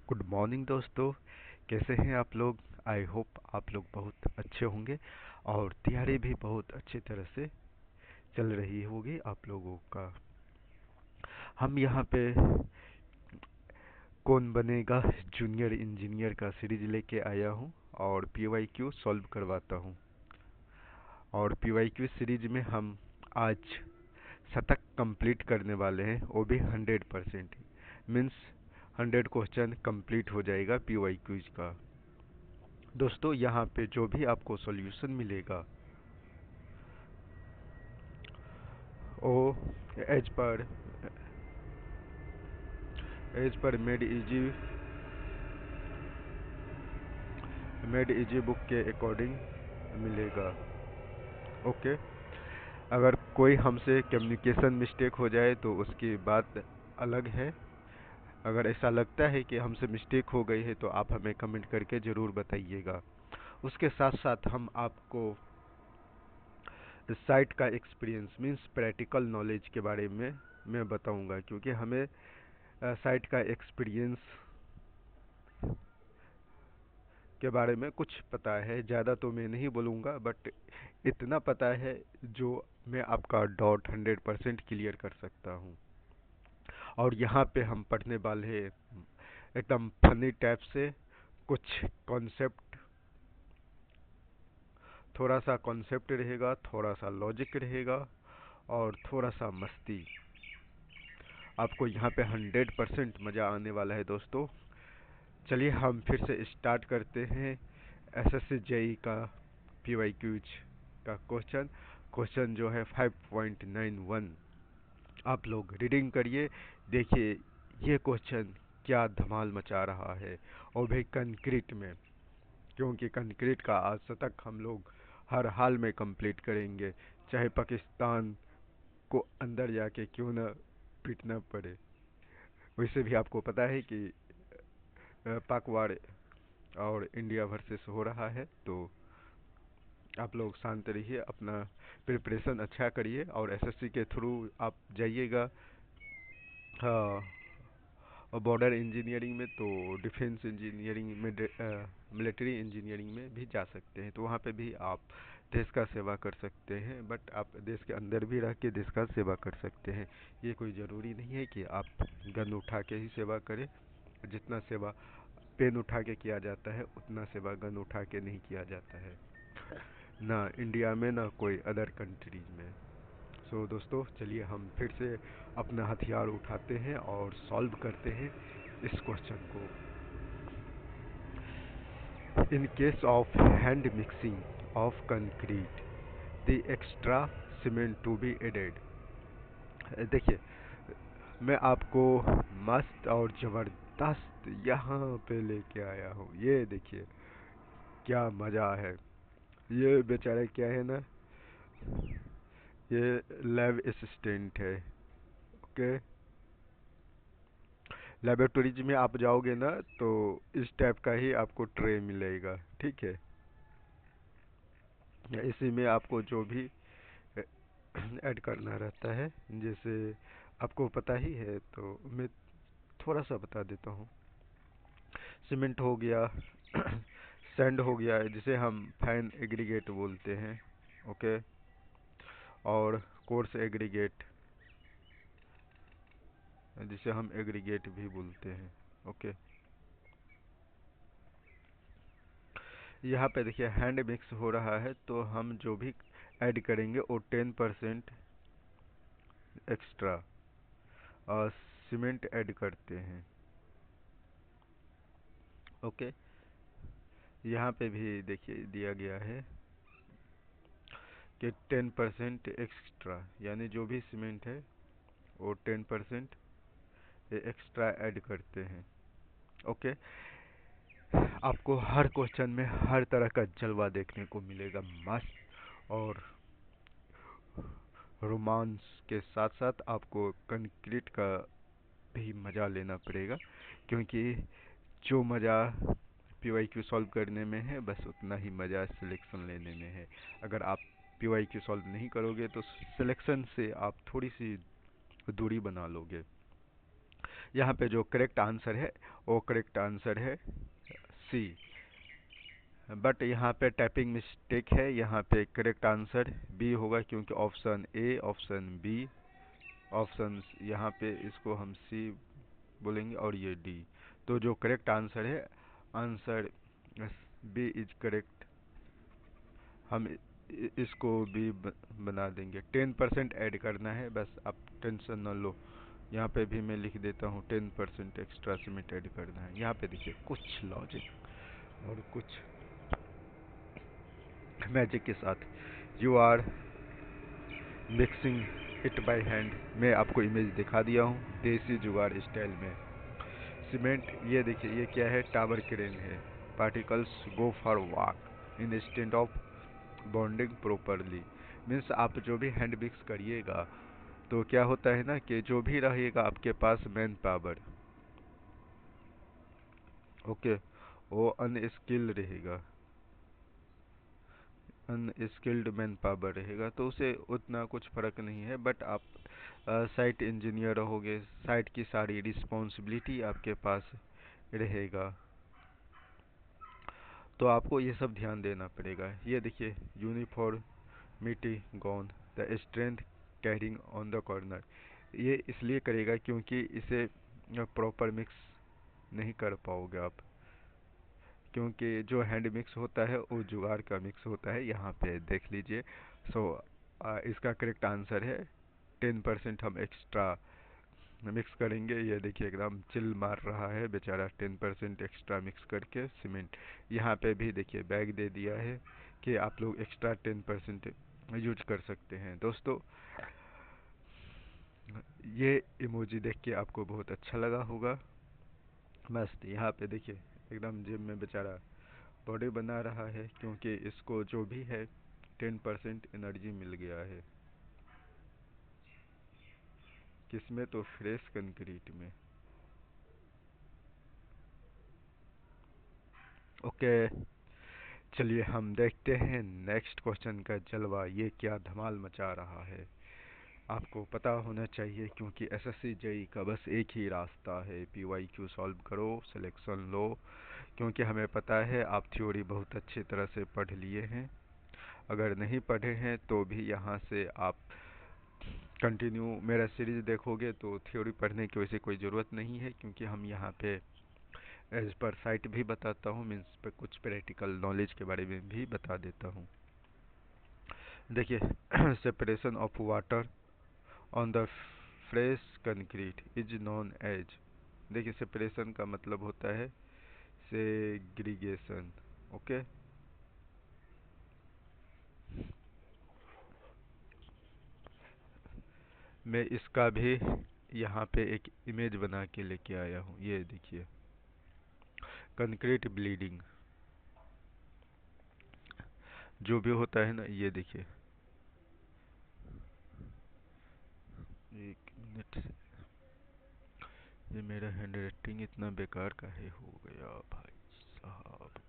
Good morning दोस्तों। कैसे हैं आप लोग? आई होप आप लोग बहुत अच्छे होंगे और तैयारी भी बहुत अच्छी तरह से चल रही होगी आप लोगों का। हम यहाँ पे कौन बनेगा जूनियर इंजीनियर का सीरीज लेके आया हूँ और पीवाईक्यू सॉल्व करवाता हूँ। और पीवाईक्यू सीरीज में हम आज शतक कंप्लीट करने वाले हैं, वो भी 100%। मीन्स 100 क्वेश्चन कंप्लीट हो जाएगा पीवाईक्यूज का। दोस्तों यहाँ पे जो भी आपको सॉल्यूशन मिलेगा वो as per Made Easy book के अकॉर्डिंग मिलेगा। ओके। अगर कोई हमसे कम्युनिकेशन मिस्टेक हो जाए तो उसकी बात अलग है। अगर ऐसा लगता है कि हमसे मिस्टेक हो गई है तो आप हमें कमेंट करके ज़रूर बताइएगा। उसके साथ साथ हम आपको साइट का एक्सपीरियंस मीन्स प्रैक्टिकल नॉलेज के बारे में मैं बताऊंगा, क्योंकि हमें साइट का एक्सपीरियंस के बारे में कुछ पता है। ज़्यादा तो मैं नहीं बोलूँगा, बट इतना पता है जो मैं आपका डाउट 100% क्लियर कर सकता हूँ। और यहाँ पे हम पढ़ने वाले हैं एकदम फनी टाइप से कुछ कॉन्सेप्ट। थोड़ा सा कॉन्सेप्ट रहेगा, थोड़ा सा लॉजिक रहेगा और थोड़ा सा मस्ती। आपको यहाँ पे 100% मज़ा आने वाला है दोस्तों। चलिए हम फिर से स्टार्ट करते हैं एसएससी जेई का पीवाईक्यूज का क्वेश्चन जो है 5.91। आप लोग रीडिंग करिए, देखिए ये क्वेश्चन क्या धमाल मचा रहा है, और भी कंक्रीट में। क्योंकि कंक्रीट का आज तक हम लोग हर हाल में कंप्लीट करेंगे, चाहे पाकिस्तान को अंदर जाके क्यों ना पीटना पड़े। वैसे भी आपको पता है कि पाक वार और इंडिया वर्सेस हो रहा है, तो आप लोग शांत रहिए, अपना प्रिपरेशन अच्छा करिए और एसएससी के थ्रू आप जाइएगा। हाँ, और बॉर्डर इंजीनियरिंग में तो डिफेंस इंजीनियरिंग में मिलिट्री इंजीनियरिंग में भी जा सकते हैं, तो वहाँ पे भी आप देश का सेवा कर सकते हैं। बट आप देश के अंदर भी रह के देश का सेवा कर सकते हैं। ये कोई ज़रूरी नहीं है कि आप गन उठा के ही सेवा करें। जितना सेवा पेन उठा के किया जाता है उतना सेवा गन उठा के नहीं किया जाता है, ना इंडिया में ना कोई अदर कंट्रीज में। सो दोस्तों चलिए हम फिर से अपना हथियार उठाते हैं और सॉल्व करते हैं इस क्वेश्चन को। In case of hand mixing of concrete the extra cement to be added. देखिए, मैं आपको मस्त और ज़बरदस्त यहाँ पे लेके आया हूँ। ये देखिए क्या मज़ा है। ये बेचारे क्या है ना, ये लैब असिस्टेंट है। ओके, लेबोरेटरीज में आप जाओगे ना तो इस टाइप का ही आपको ट्रे मिलेगा, ठीक है। इसी में आपको जो भी ऐड करना रहता है, जैसे आपको पता ही है तो मैं थोड़ा सा बता देता हूँ। सीमेंट हो गया, सैंड हो गया जिसे हम फाइन एग्रीगेट बोलते हैं, ओके, और कोर्स एग्रीगेट जिसे हम एग्रीगेट भी बोलते हैं, ओके। यहाँ पे देखिए हैंड मिक्स हो रहा है, तो हम जो भी ऐड करेंगे वो 10% एक्स्ट्रा और सीमेंट ऐड करते हैं, ओके। यहाँ पे भी देखिए दिया गया है कि 10% एक्स्ट्रा, यानी जो भी सीमेंट है वो 10% एक्स्ट्रा ऐड करते हैं, ओके। आपको हर क्वेश्चन में हर तरह का जलवा देखने को मिलेगा, मस्त और रोमांस के साथ साथ आपको कंक्रीट का भी मज़ा लेना पड़ेगा। क्योंकि जो मज़ा पीवाईक्यू सॉल्व करने में है, बस उतना ही मज़ा सिलेक्शन लेने में है। अगर आप पीवाईक्यू सॉल्व नहीं करोगे तो सिलेक्शन से आप थोड़ी सी दूरी बना लोगे। यहाँ पे जो करेक्ट आंसर है वो करेक्ट आंसर है सी। बट यहाँ पे टाइपिंग मिस्टेक है, यहाँ पे करेक्ट आंसर बी होगा, क्योंकि option A, option B, option यहाँ पे इसको हम सी बोलेंगे और ये डी। तो जो करेक्ट आंसर है, आंसर बी इज करेक्ट। हम इसको भी बना देंगे। 10% ऐड करना है, बस आप टेंशन न लो। यहाँ पे भी मैं लिख देता हूँ 10% एक्स्ट्रा सीमेंट ऐड करना है। यहाँ पे देखिए कुछ लॉजिक और कुछ मैजिक के साथ you are mixing it by hand. मैं आपको इमेज दिखा दिया हूँ देसी जुगाड़ स्टाइल में। सीमेंट ये देखिए, ये क्या है, टावर क्रेन है। Particles go for walk instant of bonding properly. Means आप जो भी हैंड मिक्स करिएगा तो क्या होता है ना कि जो भी रहेगा आपके पास मैन पावर, ओके, वो अनस्किल्ड रहेगा, अनस्किल्ड मैन पावर रहेगा, तो उसे उतना कुछ फर्क नहीं है। बट आप साइट इंजीनियर रहोगे, साइट की सारी रिस्पॉन्सिबिलिटी आपके पास रहेगा, तो आपको ये सब ध्यान देना पड़ेगा। ये देखिए uniformity gone, the strength carrying on the corner. ये इसलिए करेगा क्योंकि इसे प्रॉपर मिक्स नहीं कर पाओगे आप, क्योंकि जो हैंड मिक्स होता है वो जुगाड़ का मिक्स होता है। यहाँ पे देख लीजिए। सो इसका करेक्ट आंसर है 10% हम एक्स्ट्रा मिक्स करेंगे। ये देखिए एकदम चिल मार रहा है बेचारा, 10% एक्स्ट्रा मिक्स करके सीमेंट। यहाँ पे भी देखिए बैग दे दिया है कि आप लोग एक्स्ट्रा 10% यूज कर सकते हैं। दोस्तों ये इमोजी देख के आपको बहुत अच्छा लगा होगा। मस्त। यहाँ पे देखिए एकदम जिम में बेचारा बॉडी बना रहा है, क्योंकि इसको जो भी है 10% एनर्जी मिल गया है। किसमें? तो फ्रेश कंक्रीट में। ओके, चलिए हम देखते हैं नेक्स्ट क्वेश्चन का जलवा, ये क्या धमाल मचा रहा है। आपको पता होना चाहिए, क्योंकि एसएससी जेई का बस एक ही रास्ता है, पीवाईक्यू सॉल्व करो, सिलेक्शन लो। क्योंकि हमें पता है आप थ्योरी बहुत अच्छी तरह से पढ़ लिए हैं। अगर नहीं पढ़े हैं तो भी यहाँ से आप कंटिन्यू मेरा सीरीज देखोगे तो थ्योरी पढ़ने की वैसे कोई ज़रूरत नहीं है, क्योंकि हम यहाँ पे एज पर साइट भी बताता हूँ, मीन्स पे कुछ प्रैक्टिकल नॉलेज के बारे में भी बता देता हूँ। देखिए separation of water on the fresh concrete is known as. देखिए सेपरेशन का मतलब होता है सेग्रीगेशन। ओके, मैं इसका भी यहाँ पे एक इमेज बना के लेके आया हूँ। ये देखिए कंक्रीट ब्लीडिंग जो भी होता है ना, ये देखिए। एक मिनट, ये मेरा हैंड राइटिंग इतना बेकार काहे हो गया भाई साहब।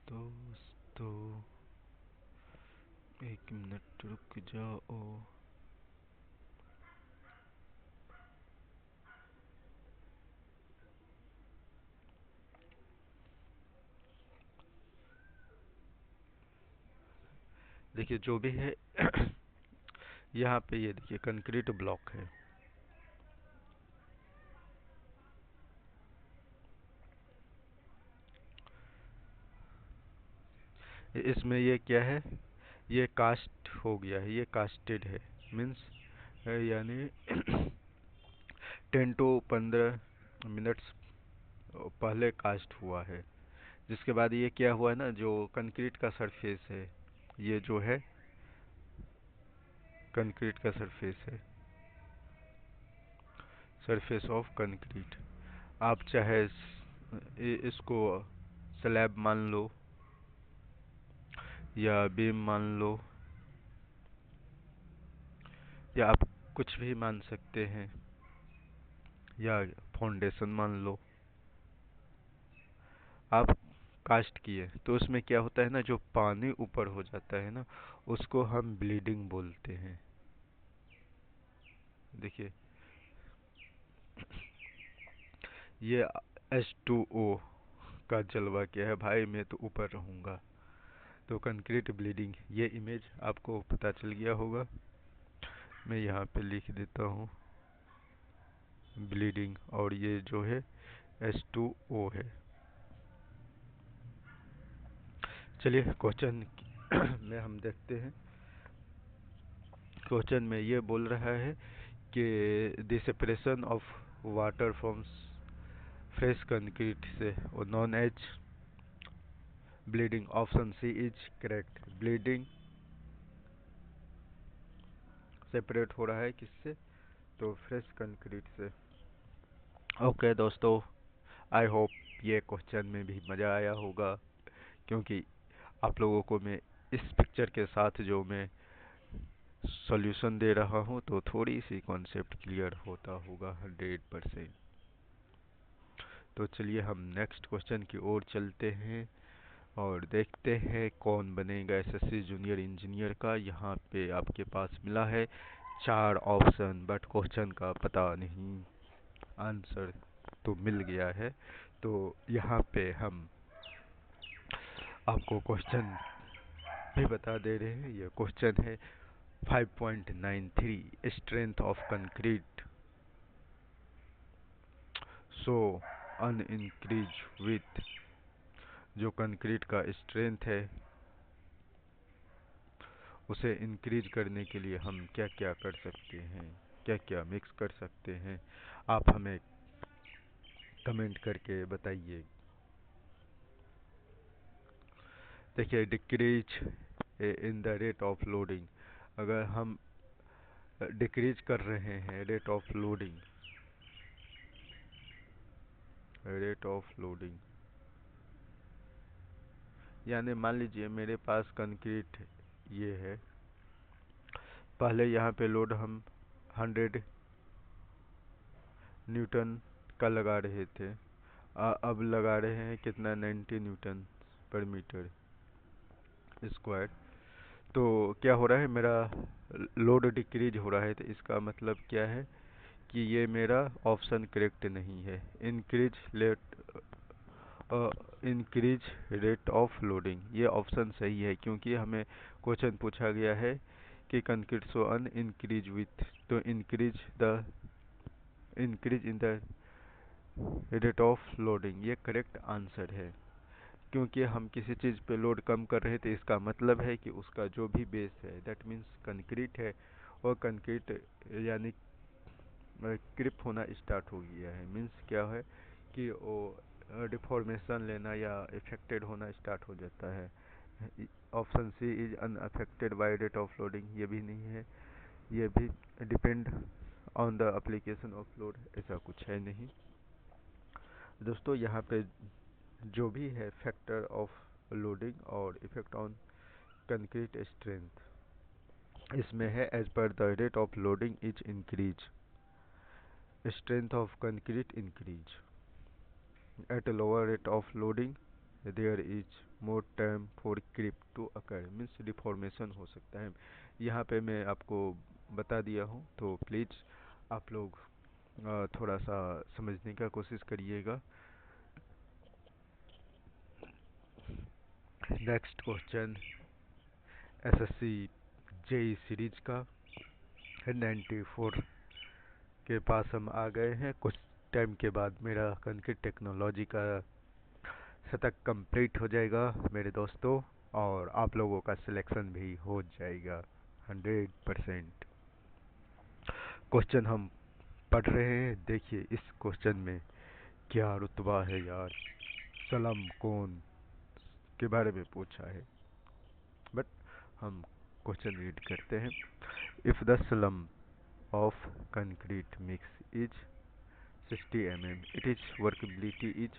दोस्तों एक मिनट रुक जाओ। देखिए जो भी है यहाँ पे ये देखिए कंक्रीट ब्लॉक है। इसमें ये क्या है, ये कास्ट हो गया है, ये कास्टेड है। मीन्स यानी 10 to 15 मिनट्स पहले कास्ट हुआ है। जिसके बाद ये क्या हुआ है ना, जो कंक्रीट का सरफेस है, ये जो है कंक्रीट का सरफेस है, सरफेस ऑफ कंक्रीट। आप चाहे इसको स्लैब मान लो या बीम मान लो, या आप कुछ भी मान सकते हैं, या फाउंडेशन मान लो। आप कास्ट किए तो उसमें क्या होता है ना, जो पानी ऊपर हो जाता है ना, उसको हम ब्लीडिंग बोलते हैं। ये H2O का जलवा क्या है भाई, मैं तो ऊपर रहूँगा। तो कंक्रीट ब्लीडिंग, ये इमेज आपको पता चल गया होगा। मैं यहाँ पे लिख देता हूँ ब्लीडिंग, और ये जो है H2O है। चलिए क्वेश्चन में हम देखते हैं। क्वेश्चन में ये बोल रहा है कि the separation of water from fresh concrete से known as bleeding. Option C is correct. Bleeding separate हो रहा है किससे, तो फ्रेश कंक्रीट से। ओके दोस्तों, आई होप ये क्वेश्चन में भी मज़ा आया होगा, क्योंकि आप लोगों को मैं इस पिक्चर के साथ जो मैं सॉल्यूशन दे रहा हूँ, तो थोड़ी सी कॉन्सेप्ट क्लियर होता होगा 100%। तो चलिए हम नेक्स्ट क्वेश्चन की ओर चलते हैं और देखते हैं कौन बनेगा एसएससी जूनियर इंजीनियर का। यहाँ पे आपके पास मिला है 4 ऑप्शन, बट क्वेश्चन का पता नहीं। आंसर तो मिल गया है, तो यहाँ पे हम आपको क्वेश्चन भी बता दे रहे हैं। ये क्वेश्चन है 5.93 strength of concrete so an increase with. जो कंक्रीट का स्ट्रेंथ है उसे इंक्रीज करने के लिए हम क्या क्या कर सकते हैं, क्या क्या मिक्स कर सकते हैं, आप हमें कमेंट करके बताइए। देखिए, decrease in the rate of loading, अगर हम डिक्रीज कर रहे हैं rate of loading, rate of loading यानी मान लीजिए मेरे पास कंक्रीट ये है, पहले यहाँ पे लोड हम 100 न्यूटन का लगा रहे थे, अब लगा रहे हैं कितना, 90 न्यूटन पर मीटर स्क्वायर। तो क्या हो रहा है, मेरा लोड डिक्रीज हो रहा है, तो इसका मतलब क्या है कि ये मेरा ऑप्शन करेक्ट नहीं है। इंक्रीज रेट ऑफ लोडिंग, ये ऑप्शन सही है, क्योंकि हमें क्वेश्चन पूछा गया है कि concrete so an increase with, तो increase in the rate of loading ये करेक्ट आंसर है। क्योंकि हम किसी चीज़ पे लोड कम कर रहे थे, इसका मतलब है कि उसका जो भी बेस है, दैट मीन्स कंक्रीट है, और कंक्रीट यानी क्रिप होना स्टार्ट हो गया है। मीन्स क्या है कि वो डिफॉर्मेशन लेना या इफेक्टेड होना स्टार्ट हो जाता है। Option C is unaffected by rate of loading, ये भी नहीं है। ये भी depend on the application of load, ऐसा कुछ है नहीं दोस्तों। यहाँ पे जो भी है फैक्टर ऑफ लोडिंग और इफेक्ट ऑन कंक्रीट स्ट्रेंथ, इसमें है as per the rate of loading is increase strength of concrete increase at a lower rate of loading, there is more time for creep to occur, means deformation हो सकता है। यहाँ पे मैं आपको बता दिया हूँ, तो प्लीज़ आप लोग थोड़ा सा समझने का कोशिश करिएगा। Next question SSC JE series का 94 के पास हम आ गए हैं। कुछ टाइम के बाद मेरा कंक्रीट टेक्नोलॉजी का शतक कंप्लीट हो जाएगा मेरे दोस्तों, और आप लोगों का सिलेक्शन भी हो जाएगा 100%। क्वेश्चन हम पढ़ रहे हैं, देखिए इस क्वेश्चन में क्या रुतबा है यार, सलम कौन के बारे में पूछा है, बट हम क्वेश्चन रीड करते हैं। If the slump of concrete mix is 60 mm, it is workability is.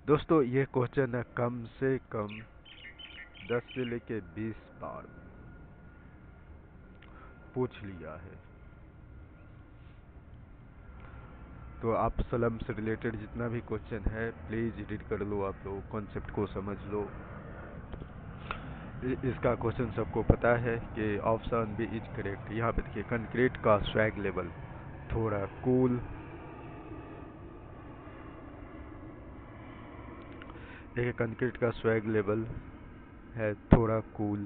दोस्तों ये क्वेश्चन है कम से कम 10 से लेके 20 बार पूछ लिया है, तो आप सलम से रिलेटेड जितना भी क्वेश्चन है प्लीज़ रीड कर लो, आप लोग कॉन्सेप्ट को समझ लो। इसका क्वेश्चन सबको पता है कि ऑप्शन बी इज करेक्ट। यहाँ पे देखिए कंक्रीट का स्वैग लेवल थोड़ा कूल देखिए कंक्रीट का स्वैग लेवल है थोड़ा कूल,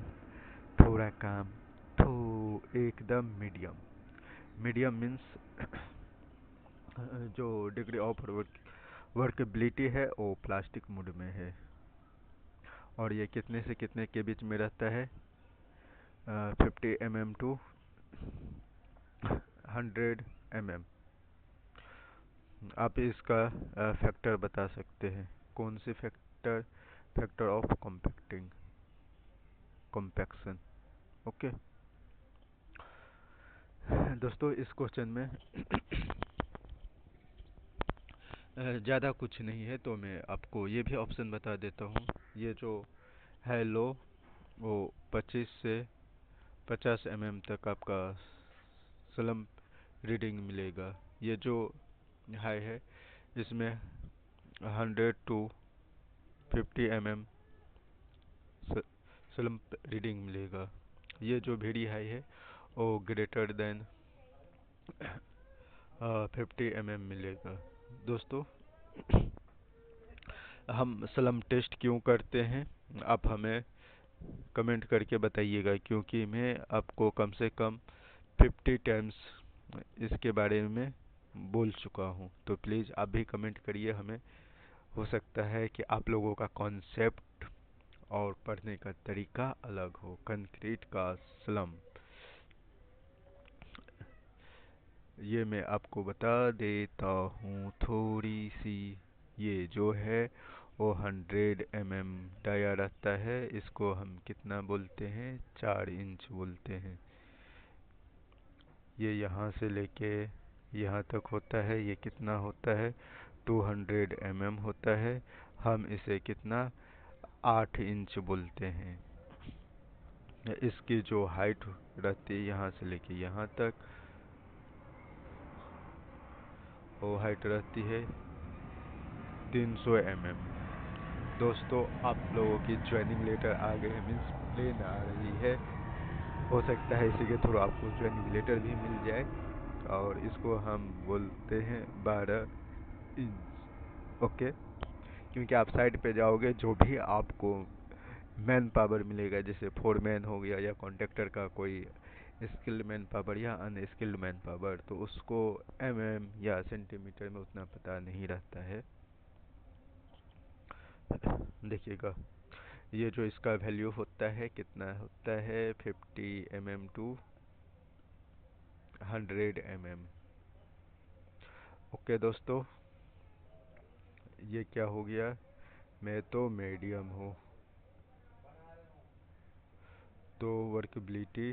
थोड़ा काम, तो एकदम मीडियम। मीडियम मीन्स जो डिग्री ऑफ वर्कबिलिटी है वो प्लास्टिक मोड में है। और ये कितने से कितने के बीच में रहता है? 50 mm टू 100 mm। आप इसका फैक्टर बता सकते हैं। कौन सी factor? Factor of compacting, compaction. Okay दोस्तों, इस क्वेश्चन में ज़्यादा कुछ नहीं है, तो मैं आपको ये भी ऑप्शन बता देता हूँ। ये जो है लो, वो 25 से 50 mm तक आपका स्लम्प रीडिंग मिलेगा। ये जो हाई है इसमें 100 टू 50 mm स्लम्प रीडिंग मिलेगा। ये जो वेरी हाई है वो ग्रेटर देन 50 mm मिलेगा। दोस्तों, हम स्लम्प टेस्ट क्यों करते हैं आप हमें कमेंट करके बताइएगा, क्योंकि मैं आपको कम से कम 50 टाइम्स इसके बारे में बोल चुका हूँ। तो प्लीज़ आप भी कमेंट करिए हमें। हो सकता है कि आप लोगों का कॉन्सेप्ट और पढ़ने का तरीका अलग हो। कंक्रीट का स्लम्प ये मैं आपको बता देता हूँ थोड़ी सी। ये जो है वो 100 mm डाया रहता है। इसको हम कितना बोलते हैं? 4 इंच बोलते हैं। ये यहाँ से लेके यहाँ तक होता है। ये कितना होता है? 200 mm होता है। हम इसे कितना 8 इंच बोलते हैं। इसकी जो हाइट रहती है यहाँ से लेके यहाँ तक, वो हाइट रहती है 300 mm। दोस्तों, आप लोगों की ज्वाइनिंग लेटर आ गई है, मीन्स प्लेन आ रही है। हो सकता है इसी के थ्रू आपको ज्वाइनिंग लेटर भी मिल जाए। और इसको हम बोलते हैं 12 इंच। ओके, क्योंकि आप साइड पे जाओगे जो भी आपको मैन पावर मिलेगा, जैसे फोरमैन हो गया या कॉन्ट्रैक्टर का कोई स्किल्ड मैन पावर या अनस्किल्ड मैन पावर, तो उसको या सेंटीमीटर में उतना पता नहीं रहता है। देखिएगा, ये जो इसका वैल्यू होता है कितना होता है? 50 mm टू 100 mm। ओके दोस्तों, ये क्या हो गया? मैं तो मीडियम हूँ, तो वर्कबिलिटी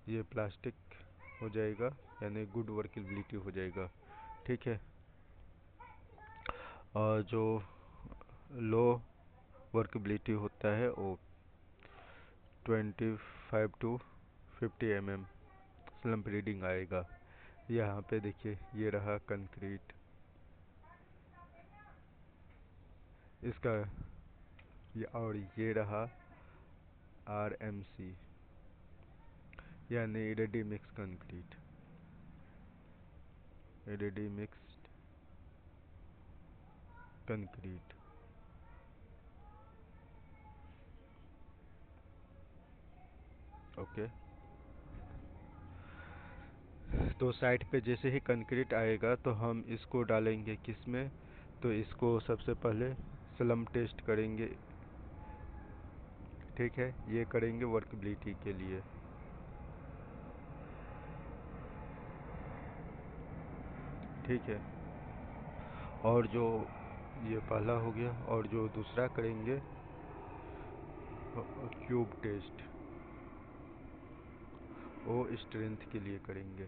ये प्लास्टिक हो जाएगा, यानी गुड वर्कबिलिटी हो जाएगा। ठीक है। और जो लो वर्कबिलिटी होता है वो 25 टू 50 mm स्लम्प रीडिंग आएगा। यहाँ पे देखिए, ये रहा कंक्रीट, इसका और ये रहा RMC, यानी ready mix concrete, ready mixed concrete. Okay, तो साइड पे जैसे ही कंक्रीट आएगा तो हम इसको डालेंगे किस में? तो इसको सबसे पहले स्लम्प टेस्ट करेंगे। ठीक है, ये करेंगे वर्कबिलिटी के लिए। ठीक है, और जो ये पहला हो गया, और जो दूसरा करेंगे क्यूब टेस्ट, वो स्ट्रेंथ के लिए करेंगे।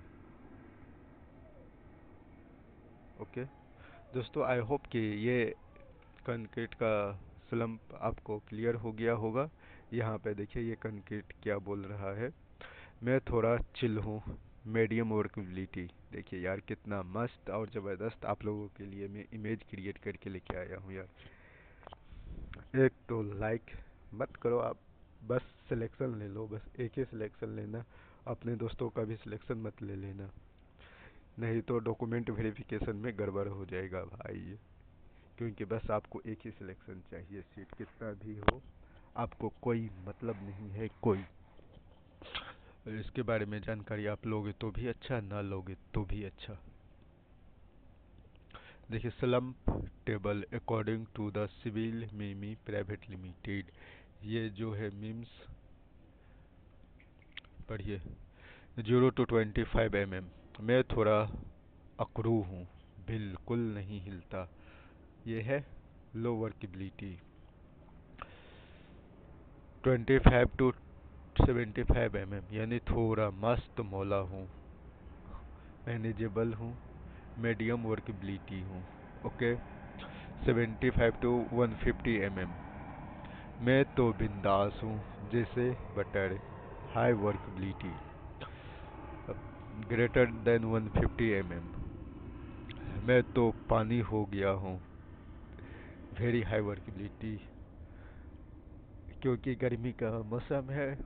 ओके दोस्तों, आई होप कि ये कंक्रीट का स्लम्प आपको क्लियर हो गया होगा। यहाँ पे देखिए ये कंक्रीट क्या बोल रहा है। मैं थोड़ा चिल हूँ, मीडियम वर्कबिलिटी। देखिए यार, कितना मस्त और ज़बरदस्त आप लोगों के लिए मैं इमेज क्रिएट करके लेके आया हूँ यार। एक तो लाइक मत करो आप, बस सिलेक्शन ले लो, बस एक ही सिलेक्शन लेना, अपने दोस्तों का भी सिलेक्शन मत ले लेना। नहीं तो डॉक्यूमेंट वेरिफिकेशन में गड़बड़ हो जाएगा भाई। क्योंकि बस आपको एक ही सिलेक्शन चाहिए, सीट कितना भी हो आपको कोई मतलब नहीं है कोई। इसके बारे में जानकारी आप लोगे तो भी अच्छा, ना लोगे तो भी अच्छा। देखिए, slump table according to the Civil Mimi Private Limited, ये जो है मिम्स पढ़िए। 0 to 25 mm। मैं थोड़ा अकड़ू हूँ, बिल्कुल नहीं हिलता। ये है लो वर्केबिलिटी। 25 to 75 mm यानी थोड़ा मस्त मौला हूँ, मैनेजेबल हूँ, मीडियम वर्केबिलिटी हूँ। ओके। 75 to 150 mm मैं तो बिंदास हूँ जैसे butter, high workability. Greater than 150 mm मैं तो पानी हो गया हूँ, वेरी हाई वर्केबिलिटी। क्योंकि गर्मी का मौसम है,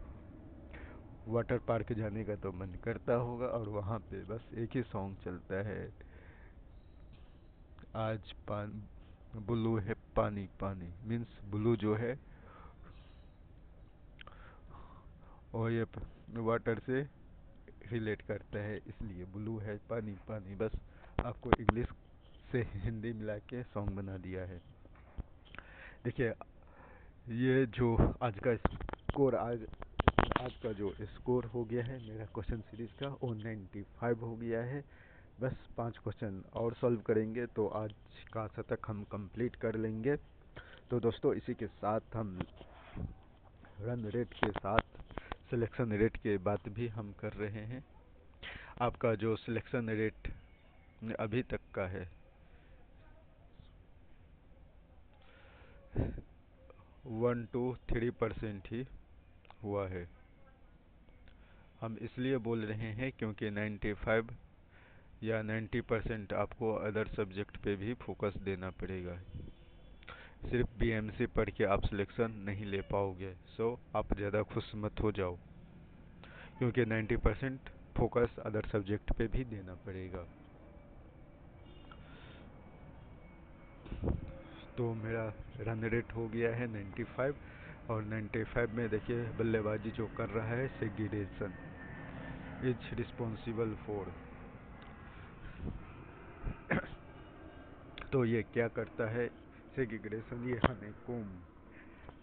वाटर पार्क जाने का तो मन करता होगा और वहाँ पे बस एक ही सॉन्ग चलता है, आज पान ब्लू है पानी पानी, मीन्स ब्लू जो है और ये वाटर से रिलेट करता है, इसलिए ब्लू है पानी पानी। बस आपको इंग्लिश से हिंदी मिला के सॉन्ग बना दिया है। देखिए, ये जो आज का स्कोर, आज का जो स्कोर हो गया है मेरा क्वेश्चन सीरीज का, वो 95 हो गया है। बस 5 क्वेश्चन और सॉल्व करेंगे तो आज का शतक हम कंप्लीट कर लेंगे। तो दोस्तों, इसी के साथ हम रन रेट के साथ सिलेक्शन रेट के बात भी हम कर रहे हैं। आपका जो सिलेक्शन रेट अभी तक का है 1 to 3% ही हुआ है। हम इसलिए बोल रहे हैं क्योंकि 95 या 90% आपको अदर सब्जेक्ट पे भी फोकस देना पड़ेगा। सिर्फ बीएमसी पढ़ के आप सिलेक्शन नहीं ले पाओगे। सो आप ज़्यादा खुश मत हो जाओ, क्योंकि 90% फोकस अदर सब्जेक्ट पे भी देना पड़ेगा। तो मेरा रन रेट हो गया है 95, और 95 में देखिए बल्लेबाजी जो कर रहा है सेग्रीगेशन इज रिस्पॉन्सिबल फॉर। तो ये क्या करता है सेग्रीगेशन, ये हनीकॉम्ब,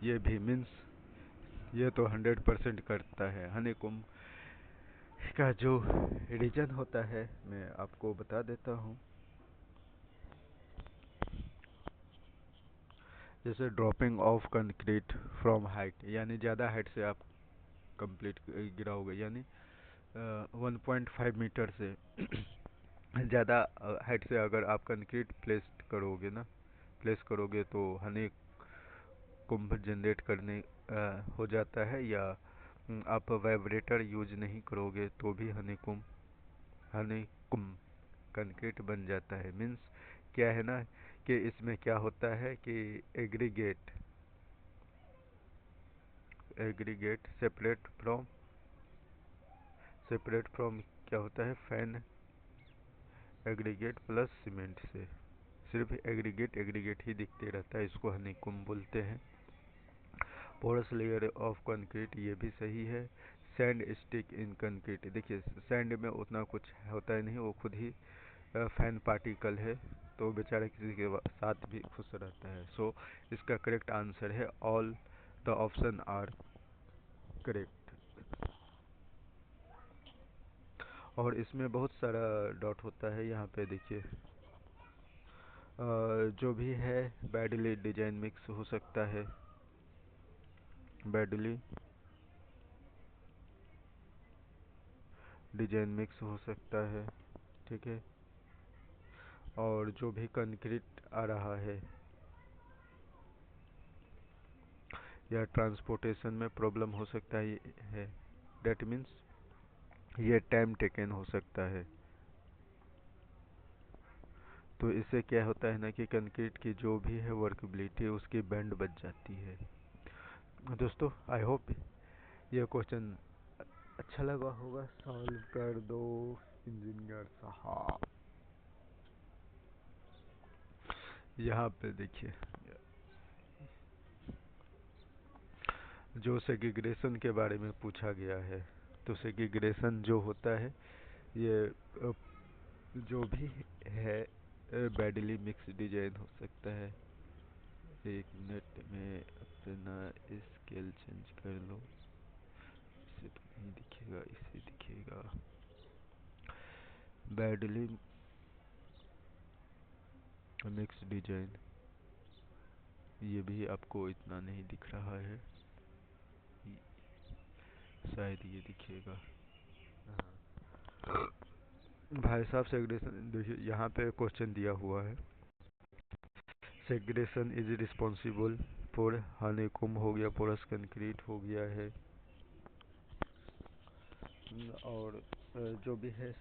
ये भी मीन्स ये तो 100% करता है। हनीकॉम्ब का जो रीजन होता है मैं आपको बता देता हूँ। जैसे dropping of concrete from height, यानी ज़्यादा हाइट से आप कंप्लीट गिराओगे, यानी 1.5 मीटर से ज़्यादा हाइट से अगर आप कंक्रीट प्लेस करोगे तो हनी कुंभ जनरेट करने हो जाता है। या आप वाइब्रेटर यूज नहीं करोगे तो भी हनी कुंभ कंक्रीट बन जाता है। मीन्स क्या है ना कि इसमें क्या होता है कि एग्रीगेट एग्रीगेट सेपरेट फ्रॉम क्या होता है, फैन एग्रीगेट प्लस सीमेंट से। सिर्फ एग्रीगेट ही दिखते रहता है, इसको हनीकॉम्ब बोलते हैं। पोरस लेयर ऑफ कंक्रीट, ये भी सही है। सैंड स्टिक इन कंक्रीट, देखिए सैंड में उतना कुछ होता ही नहीं, वो खुद ही फैन पार्टिकल है, तो बेचारा किसी के साथ भी खुश रहता है। सो इसका करेक्ट आंसर है all the option are correct. और इसमें बहुत सारा डॉट होता है, यहाँ पे देखिए जो भी है बैडली डिजाइन मिक्स हो सकता है, बैडली डिजाइन मिक्स हो सकता है, ठीक है। और जो भी कंक्रीट आ रहा है या ट्रांसपोर्टेशन में प्रॉब्लम हो सकता है, डेट मीन्स ये टाइम टेकन हो सकता है। तो इससे क्या होता है ना कि कंक्रीट की जो भी है वर्केबिलिटी उसकी बैंड बच जाती है। दोस्तों, आई होप ये क्वेश्चन अच्छा लगा होगा, सॉल्व कर दो। इंजीनियर साहब, यहाँ पे देखिए जो सेग्रीगेशन के बारे में पूछा गया है, तो सेग्रीगेशन जो होता है ये जो भी है बैडली मिक्स डिजाइन हो सकता है। एक मिनट में अपना स्केल चेंज कर लो, इसे तो नहीं दिखेगा, इसे दिखेगा। बैडली मिक्स डिजाइन, ये भी आपको इतना नहीं दिख रहा है, शायद ये दिखेगा। हाँ। भाई साहब सेग्रेगेशन देखिए, यहाँ पे क्वेश्चन दिया हुआ है, segregation is responsible for honeycomb हो गया, पोरस कंक्रीट हो गया है, और जो भी है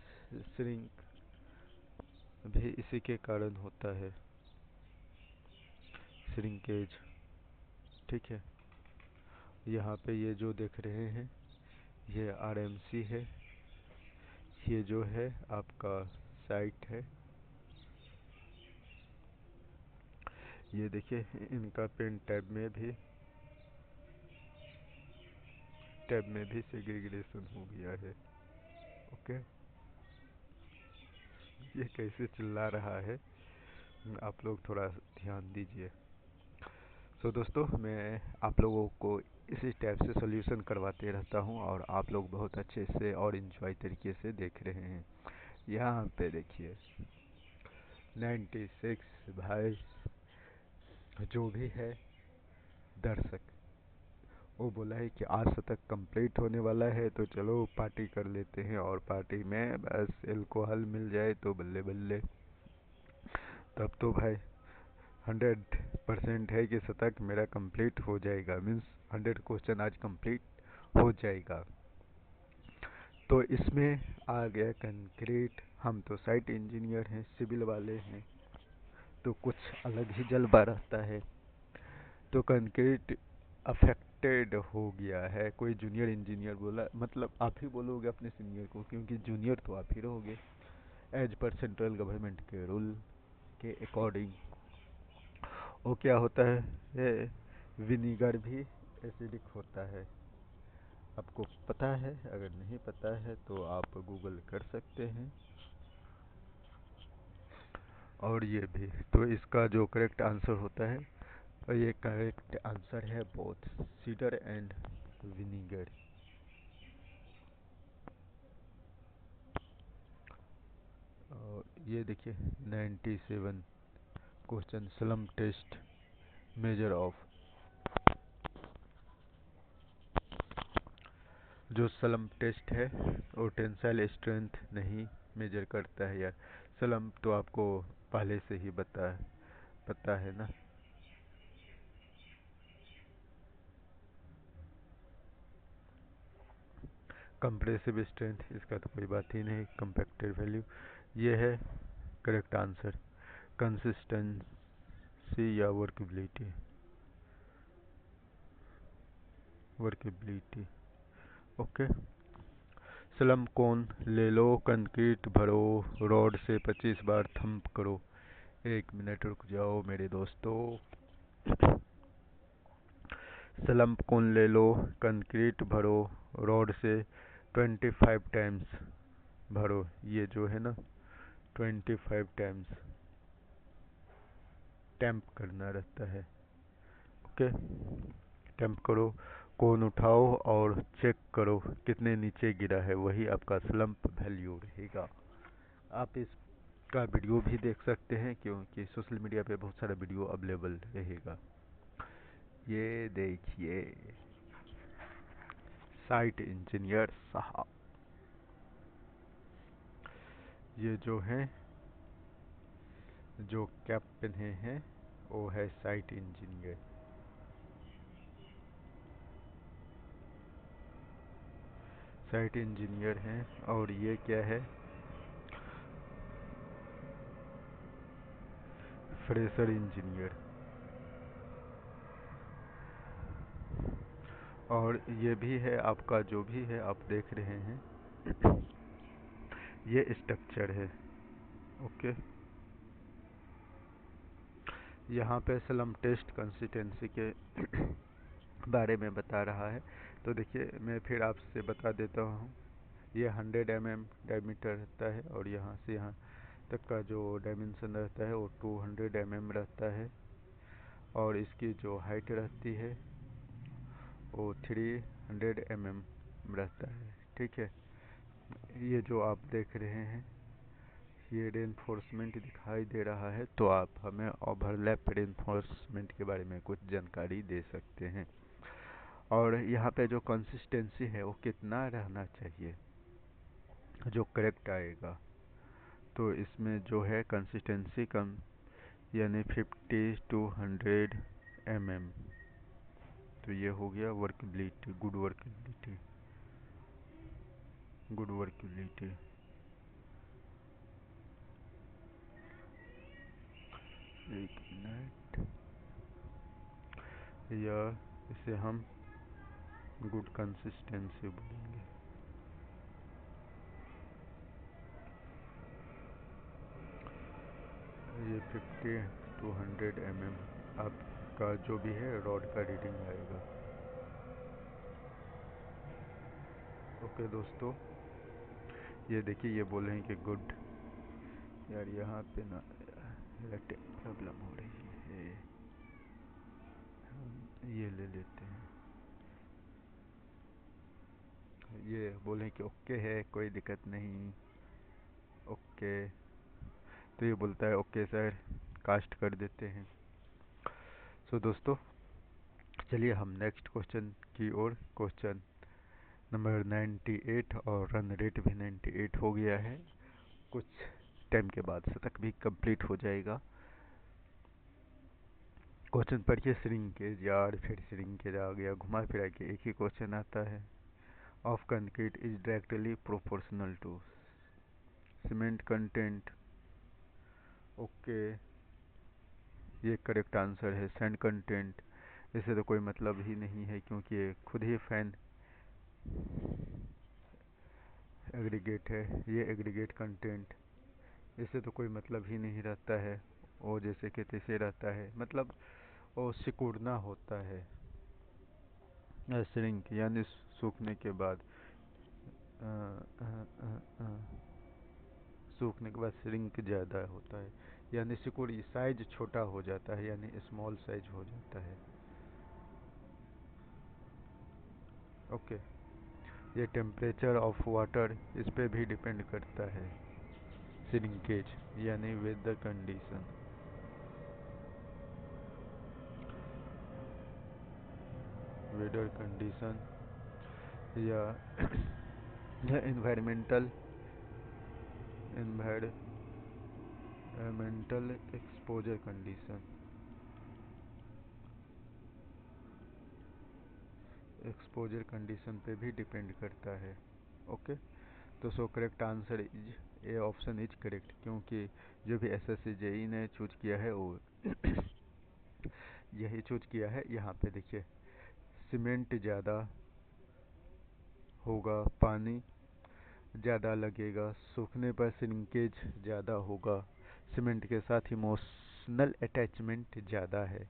श्रिंक भी इसी के कारण होता है, श्रिंकेज। ठीक है, यहाँ पे ये जो देख रहे हैं ये आरएमसी है, ये जो है आपका साइट है। ये देखिए इनका पेन टैब में भी सेग्रीगेशन हो गया है। ओके, ये कैसे चिल्ला रहा है, आप लोग थोड़ा ध्यान दीजिए। सो दोस्तों, मैं आप लोगों को इसी टाइप से सोल्यूशन करवाते रहता हूँ और आप लोग बहुत अच्छे से और इंजॉय तरीके से देख रहे हैं। यहाँ पे देखिए 96 भाई, जो भी है दर्शक, वो बोला है कि आज से तक कंप्लीट होने वाला है, तो चलो पार्टी कर लेते हैं, और पार्टी में बस एल्कोहल मिल जाए तो बल्ले बल्ले। तब तो भाई 100% है कि शतक मेरा कंप्लीट हो जाएगा, मीन्स 100 क्वेश्चन आज कंप्लीट हो जाएगा। तो इसमें आ गया कंक्रीट, हम तो साइट इंजीनियर हैं, सिविल वाले हैं, तो कुछ अलग ही जलवा रहता है। तो कंक्रीट अफेक्टेड हो गया है, कोई जूनियर इंजीनियर बोला, मतलब आप ही बोलोगे अपने सीनियर को, क्योंकि जूनियर तो आप ही रहोगे। एज पर सेंट्रल गवर्नमेंट के रूल के अकॉर्डिंग वो क्या होता है, ये विनीगर भी एसिडिक होता है। आपको पता है? अगर नहीं पता है तो आप गूगल कर सकते हैं। और ये भी, तो इसका जो करेक्ट आंसर होता है, और ये करेक्ट आंसर है बोथ सीडर एंड विनीगर। और ये देखिए 97 question slump test measure of, जो स्लम टेस्ट है वो टेंसाइल स्ट्रेंथ नहीं मेजर करता है यार। स्लम तो आपको पहले से ही पता है ना। कंप्रेसिव स्ट्रेंथ, इसका तो कोई बात ही नहीं, कंपैक्टेड वैल्यू। ये है करेक्ट आंसर, कंसिस्टेंसी या वर्केबिलिटी, वर्केबिलिटी। ओके, स्लम कोन ले लो, कंक्रीट भरो, रॉड से 25 बार थंप करो। एक मिनट रुक जाओ मेरे दोस्तों। स्लम कोन ले लो, कंक्रीट भरो, रॉड से 25 टाइम्स भरो। ये जो है ना 25 टाइम्स टैम्प करना रहता है। ओके, टैम्प करो, कोन उठाओ और चेक करो कितने नीचे गिरा है, वही आपका स्लम्प वैल्यू रहेगा। आप इसका वीडियो भी देख सकते हैं, क्योंकि सोशल मीडिया पे बहुत सारा वीडियो अवेलेबल रहेगा। ये देखिए साइट इंजीनियर साहब, ये जो है जो कैप पहने हैं वो है साइट इंजीनियर। साइट इंजीनियर हैं। और ये क्या है, फ्रेशर इंजीनियर। और ये भी है आपका, जो भी है आप देख रहे हैं, ये स्ट्रक्चर है। ओके, यहाँ पे स्लम टेस्ट कंसिस्टेंसी के बारे में बता रहा है। तो देखिए मैं फिर आपसे बता देता हूँ। ये 100 mm डायमीटर रहता है और यहाँ से यहाँ तक का जो डायमेंशन रहता है वो 200 mm रहता है और इसकी जो हाइट रहती है वो 300 mm रहता है। ठीक है, ये जो आप देख रहे हैं ये रेनफोर्समेंट दिखाई दे रहा है, तो आप हमें ओवरलैप रेनफोर्समेंट के बारे में कुछ जानकारी दे सकते हैं। और यहाँ पे जो कंसिस्टेंसी है वो कितना रहना चाहिए जो करेक्ट आएगा। तो इसमें जो है कंसिस्टेंसी कम यानी 50 to 100 mm। तो ये हो गया workability, good workability, good workability. एक मिनट, या इसे हम गुड कंसिस्टेंसी बोलेंगे। ये 50 to 100 mm आपका जो भी है रॉड का रीडिंग आएगा। ओके दोस्तों, ये देखिए ये बोल रहे हैं कि गुड। यार यहाँ पे ना प्रॉब्लम हो रही है, हम ये ले लेते हैं। ये बोले कि ओके है, कोई दिक्कत नहीं। ओके, तो ये बोलता है ओके सर, कास्ट कर देते हैं। सो दोस्तों, चलिए हम नेक्स्ट क्वेश्चन की ओर। क्वेश्चन नंबर 98 और रन रेट भी 98 हो गया है। कुछ टाइम के बाद शतक भी कंप्लीट हो जाएगा। क्वेश्चन पढ़िए। श्रिंकेज यार, फिर श्रिंकेज आ गया, घुमा फिरा के एक ही क्वेश्चन आता है। Of concrete is directly proportional to cement content. Okay, ये करेक्ट आंसर है। सैंड कंटेंट, इससे तो कोई मतलब ही नहीं है क्योंकि ये खुद ही फैन एग्रीगेट है। ये एग्रीगेट कंटेंट, इससे तो कोई मतलब ही नहीं रहता है। वो जैसे कि तैसे रहता है, मतलब वो सिकुड़ना होता है। श्रिंक यानी सूखने के बाद अ, अ, अ, अ, सूखने के बाद श्रिंक ज़्यादा होता है, यानी सिकुड़ साइज छोटा हो जाता है, यानी स्मॉल साइज हो जाता है। ओके, ये टेम्परेचर ऑफ वाटर इस पे भी डिपेंड करता है। श्रिंकेज यानी वेदर कंडीशन, वेदर कंडीशन या environmental environmental exposure condition, exposure condition पे भी डिपेंड करता है। ओके, तो सो correct answer is A, option is correct, क्योंकि जो भी एसएससी जेई ने चूज किया है वो यही चूज किया है। यहाँ पे देखिए सीमेंट ज़्यादा होगा, पानी ज़्यादा लगेगा, सूखने पर श्रिंकेज ज़्यादा होगा, सीमेंट के साथ इमोशनल अटैचमेंट ज़्यादा है,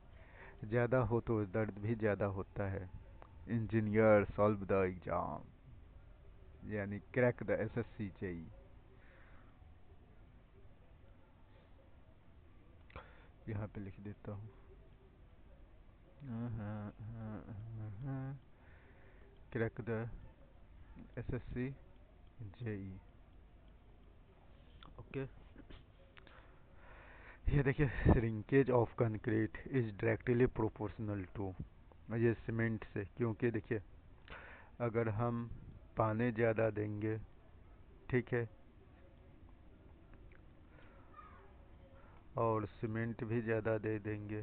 ज़्यादा हो तो दर्द भी ज़्यादा होता है। इंजीनियर सॉल्व द एग्जाम, यानी क्रैक द एसएससी जेई। यहाँ पे लिख देता हूँ, crack the SSC JE. Okay, ये देखिए shrinkage of concrete is directly proportional to, ये सीमेंट से, क्योंकि देखिए अगर हम पानी ज़्यादा देंगे, ठीक है, और सीमेंट भी ज़्यादा दे देंगे,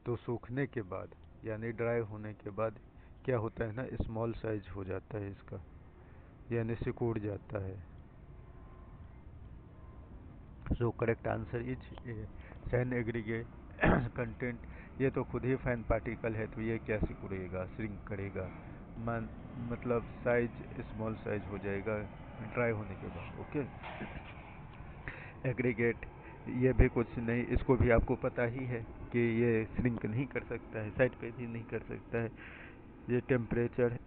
तो सूखने के बाद यानी ड्राई होने के बाद क्या होता है ना, स्मॉल साइज हो जाता है इसका, यानी सिकुड़ जाता है। So correct answer is A, sand aggregate content. ये तो खुद ही फैन पार्टिकल है, तो ये क्या सिकुड़ेगा, श्रिंक करेगा। मान मतलब साइज स्मॉल साइज हो जाएगा ड्राई होने के बाद। ओके। एग्रीगेट ये भी कुछ नहीं, इसको भी आपको पता ही है कि ये श्रिंक नहीं कर सकता है, साइड पे भी नहीं कर सकता है। ये टेम्परेचर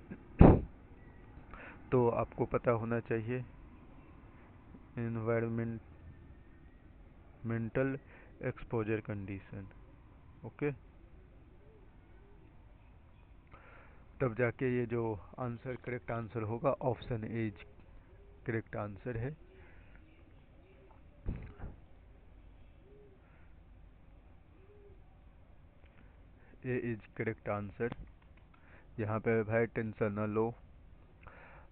तो आपको पता होना चाहिए। Environmental exposure condition. ओके। तब जाके ये जो आंसर करेक्ट आंसर होगा ऑप्शन इज करेक्ट आंसर है। ए इज करेक्ट आंसर। यहाँ पे भाई टेंशन न लो,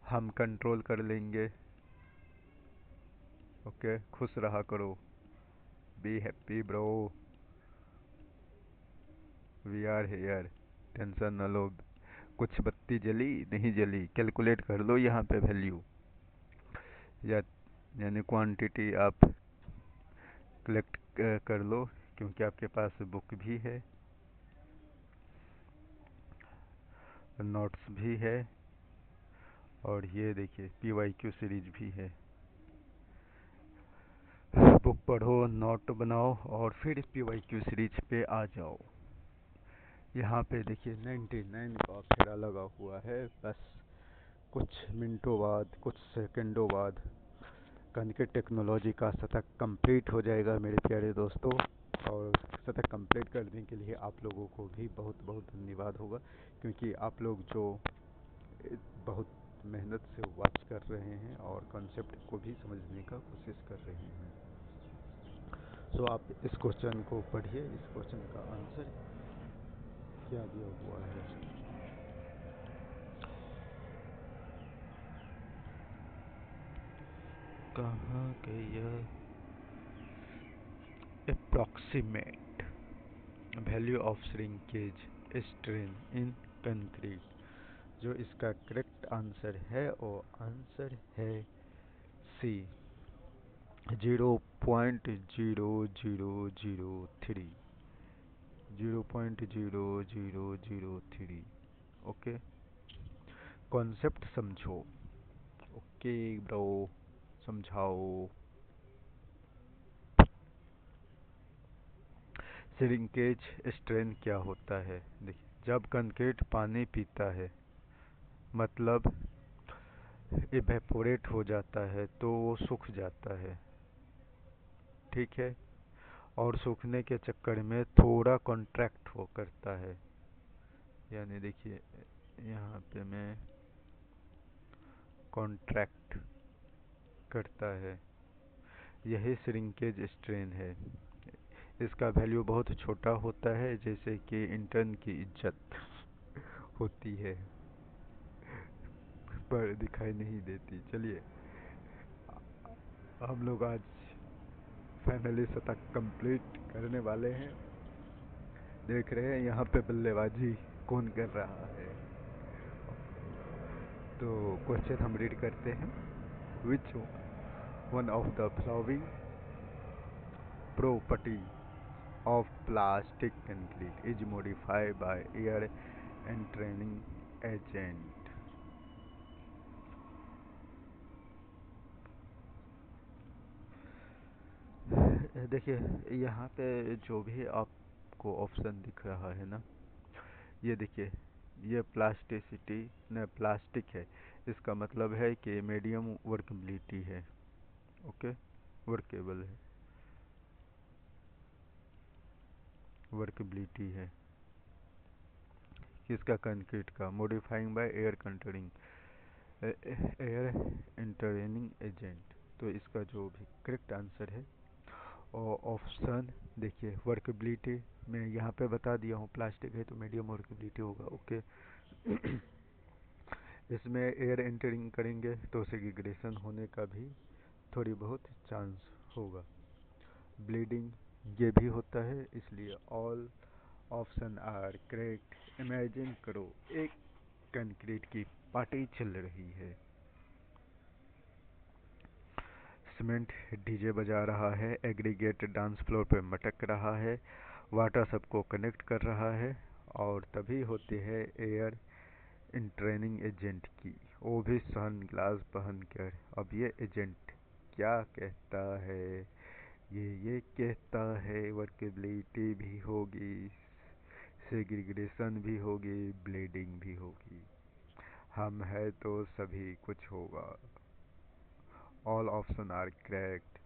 हम कंट्रोल कर लेंगे। ओके, खुश रहा करो। Be happy bro, we are here. Tension न लो। कुछ बत्ती जली नहीं जली, कैलकुलेट कर लो यहाँ पे वैल्यू, या यानी क्वांटिटी आप कलेक्ट कर लो, क्योंकि आपके पास बुक भी है, नोट्स भी है, और ये देखिए PYQ सीरीज भी है। बुक पढ़ो, नोट बनाओ और फिर PYQ सीरीज पे आ जाओ। यहाँ पे देखिए 99 का फेरा लगा हुआ है। बस कुछ मिनटों बाद, कुछ सेकंडों बाद कनके टेक्नोलॉजी का शतक कंप्लीट हो जाएगा मेरे प्यारे दोस्तों। और शतक कंप्लीट करने के लिए आप लोगों को भी बहुत बहुत धन्यवाद होगा, क्योंकि आप लोग जो बहुत मेहनत से वॉच कर रहे हैं और कॉन्सेप्ट को भी समझने का कोशिश कर रहे हैं। तो आप इस क्वेश्चन को पढ़िए। इस क्वेश्चन का आंसर क्या दिया हुआ है। कहाँ गया? Approximate value of shrinkage strain in concrete. जो इसका करेक्ट आंसर है वो आंसर है सी, 0.0003। 0.0003। ओके, कॉन्सेप्ट समझो। ओके ब्रो, समझाओ। श्रिंकेज स्ट्रेन क्या होता है? देखिए, जब कंक्रीट पानी पीता है, मतलब इवेपोरेट हो जाता है, तो वो सूख जाता है। ठीक है। और सूखने के चक्कर में थोड़ा कॉन्ट्रैक्ट हो करता है। यानी देखिए यहाँ पे मैं कॉन्ट्रैक्ट करता है, यही श्रिंकेज स्ट्रेन है। इसका वैल्यू बहुत छोटा होता है, जैसे कि इंटर्न की इज्जत होती है पर दिखाई नहीं देती। चलिए, हम लोग आज फाइनली शतक कंप्लीट करने वाले हैं। देख रहे हैं यहाँ पे बल्लेबाजी कौन कर रहा है। तो क्वेश्चन हम रीड करते हैं। Which one of the following property of plastic concrete is modified by air entering agent? देखिए, यहाँ पे जो भी आपको ऑप्शन दिख रहा है ना, ये देखिए, ये प्लास्टिसिटी न प्लास्टिक है। इसका मतलब है कि मीडियम वर्केबिलिटी है। ओके, वर्केबल है, वर्केबिलिटी है किसका? कंक्रीट का। Modifying by air countering air entraining agent. तो इसका जो भी करेक्ट आंसर है और ऑप्शन देखिए, वर्केबिलिटी मैं यहाँ पे बता दिया हूँ, प्लास्टिक है तो मीडियम वर्केबिलिटी होगा। ओके। इसमें एयर एंटरिंग करेंगे तो सेग्रीगेशन होने का भी थोड़ी बहुत चांस होगा। ब्लीडिंग ये भी होता है, इसलिए all option are correct. Imagine करो एक कंक्रीट की पार्टी चल रही है, सीमेंट डीजे बजा रहा है, एग्रीगेट डांस फ्लोर पे मटक रहा है, वाटर सबको कनेक्ट कर रहा है, और तभी होती है एयर इन ट्रेनिंग एजेंट की, वो भी सन ग्लास पहन कर। अब ये एजेंट क्या कहता है? ये कहता है वर्केबिलिटी भी होगी, सेग्रीगेशन भी होगी, ब्लीडिंग भी होगी। हम है तो सभी कुछ होगा। All option are correct.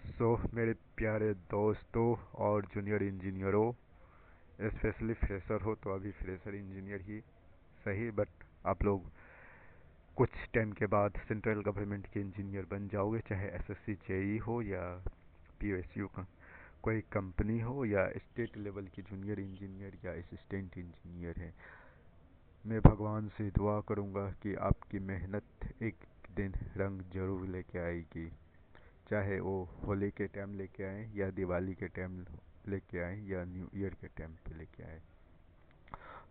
So मेरे प्यारे दोस्तों और जूनियर इंजीनियरों, स्पेशली फ्रेशर हो तो अभी फ्रेशर इंजीनियर ही सही, बट आप लोग कुछ टाइम के बाद सेंट्रल गवर्नमेंट के इंजीनियर बन जाओगे, चाहे एसएससी जेई हो या पीएसयू का कोई कंपनी हो, या स्टेट लेवल की जूनियर इंजीनियर या असिस्टेंट इंजीनियर है। मैं भगवान से दुआ करूंगा कि आपकी मेहनत एक दिन रंग जरूर लेके आएगी, चाहे वो होली के टाइम लेके आए या दिवाली के टाइम लेके आए या न्यू ईयर के टाइम पे लेके आए।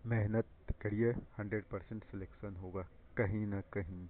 मेहनत करिए, 100% सिलेक्शन होगा कहीं ना कहीं।